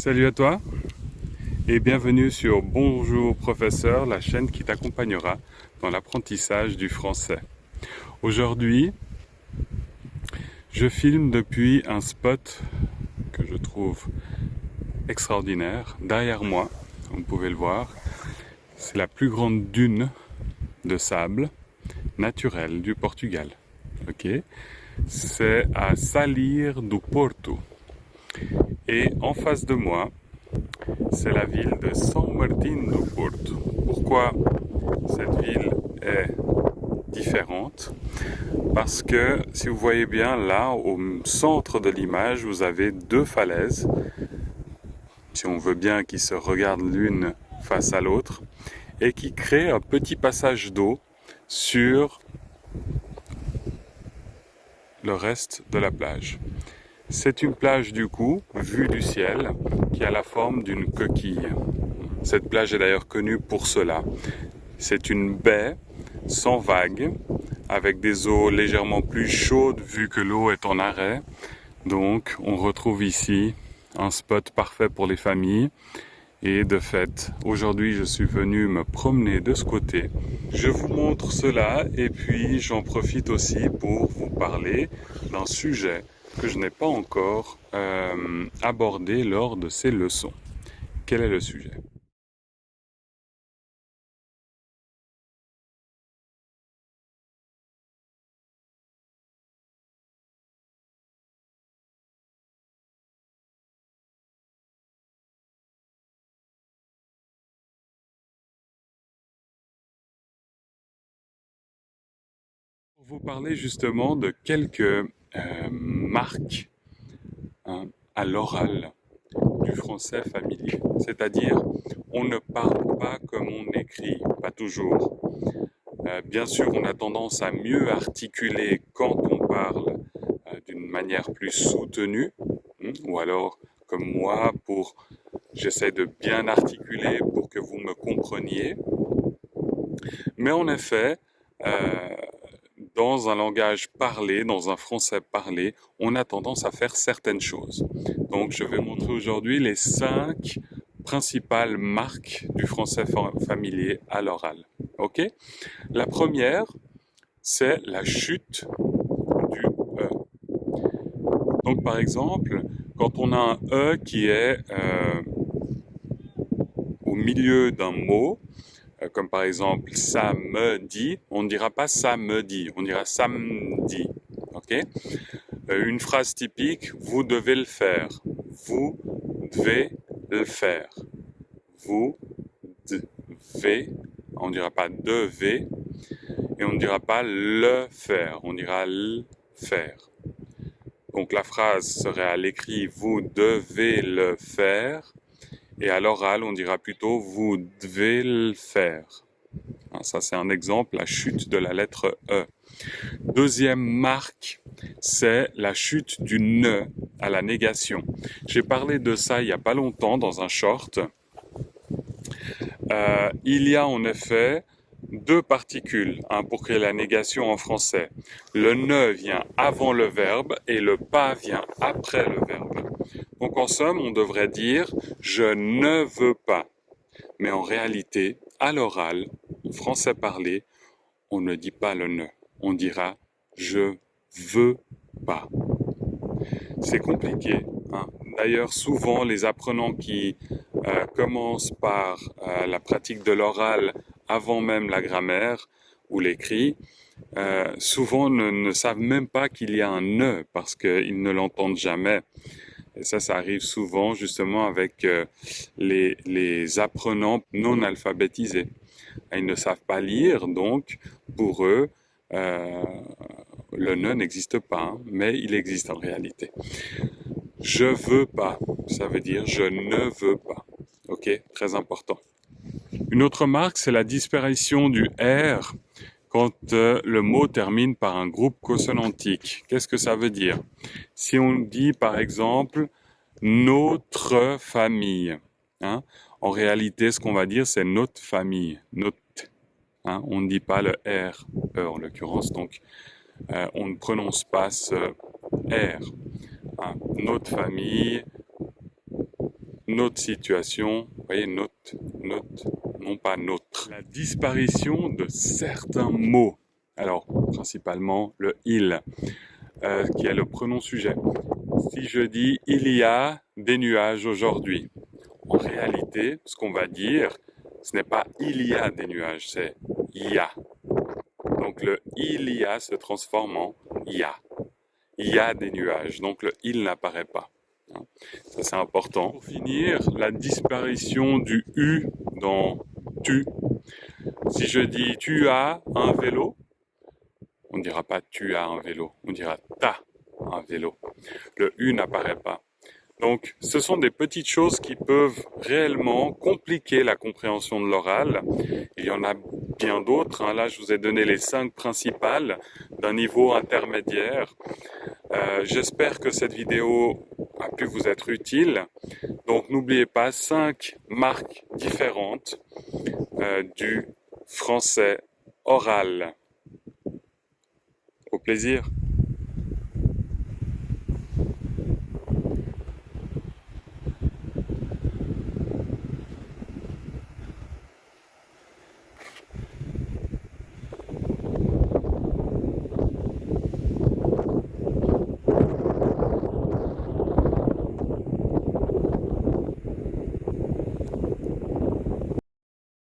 Salut à toi et bienvenue sur Bonjour Professeur, la chaîne qui t'accompagnera dans l'apprentissage du français. Aujourd'hui, je filme depuis un spot que je trouve extraordinaire. Derrière moi, vous pouvez le voir, c'est la plus grande dune de sable naturelle du Portugal. Ok, c'est à Salir do Porto. Et en face de moi, c'est la ville de São Martinho do Porto. Pourquoi cette ville est différente? Parce que si vous voyez bien là, au centre de l'image, vous avez deux falaises, si on veut bien, qui se regardent l'une face à l'autre, et qui créent un petit passage d'eau sur le reste de la plage. C'est une plage du coup, vue du ciel, qui a la forme d'une coquille. Cette plage est d'ailleurs connue pour cela. C'est une baie sans vagues, avec des eaux légèrement plus chaudes vu que l'eau est en arrêt. Donc on retrouve ici un spot parfait pour les familles. Et de fait, aujourd'hui je suis venu me promener de ce côté. Je vous montre cela et puis j'en profite aussi pour vous parler d'un sujet que je n'ai pas encore abordé lors de ces leçons. Quel est le sujet ? Pour vous parler justement de quelques marques, hein, à l'oral du français familier. C'est-à-dire, on ne parle pas comme on écrit, pas toujours. Bien sûr, on a tendance à mieux articuler quand on parle d'une manière plus soutenue, ou alors comme moi, j'essaie de bien articuler pour que vous me compreniez. Mais en effet, euh, dans un langage parlé, dans un français parlé, on a tendance à faire certaines choses. Donc, je vais montrer aujourd'hui les 5 principales marques du français familier à l'oral. Ok? La première, c'est la chute du E. Donc, par exemple, quand on a un E qui est au milieu d'un mot, comme par exemple samedi, on ne dira pas samedi, on dira samedi. Ok? Une phrase typique, vous devez le faire. Vous devez le faire. Vous devez, on ne dira pas devez, et on ne dira pas le faire, on dira le faire. Donc la phrase serait à l'écrit, vous devez le faire, et à l'oral, on dira plutôt, vous devez le faire. Ça, c'est un exemple, la chute de la lettre E. Deuxième marque, c'est la chute du ne à la négation. J'ai parlé de ça il n'y a pas longtemps dans un short. Il y a en effet deux particules pour créer la négation en français. Le ne vient avant le verbe et le pas vient après le verbe. Donc en somme, on devrait dire je ne veux pas. Mais en réalité, à l'oral, en français parlé, on ne dit pas le ne. On dira je veux pas. C'est compliqué, hein. D'ailleurs, souvent, les apprenants qui commencent par la pratique de l'oral avant même la grammaire ou l'écrit, souvent ne savent même pas qu'il y a un ne parce qu'ils ne l'entendent jamais. Et ça arrive souvent justement avec les apprenants non alphabétisés. Ils ne savent pas lire, donc pour eux, euh, le ne n'existe pas, hein, mais il existe en réalité. Je veux pas, ça veut dire je ne veux pas. Ok, très important. Une autre marque, c'est la disparition du R quand le mot termine par un groupe consonantique. Qu'est-ce que ça veut dire? Si on dit par exemple notre famille, hein, en réalité, ce qu'on va dire, c'est notre famille, notre. Hein, on ne dit pas le R, en l'occurrence, donc on ne prononce pas ce R. Hein, notre famille, autre situation, vous voyez, note, non pas notre. La disparition de certains mots. Alors, principalement le il, qui est le pronom sujet. Si je dis il y a des nuages aujourd'hui, en réalité, ce qu'on va dire, ce n'est pas il y a des nuages, c'est il y a. Donc le il y a se transforme en il y a. Il y a des nuages, donc le il n'apparaît pas. Ça c'est important. Pour finir, la disparition du U dans tu. Si je dis tu as un vélo, on ne dira pas tu as un vélo, on dira t'as un vélo. Le U n'apparaît pas. Donc, ce sont des petites choses qui peuvent réellement compliquer la compréhension de l'oral. Il y en a bien d'autres. Là, je vous ai donné les 5 principales d'un niveau intermédiaire. J'espère que cette vidéo a pu vous être utile. Donc, n'oubliez pas 5 marques différentes du français oral. Au plaisir.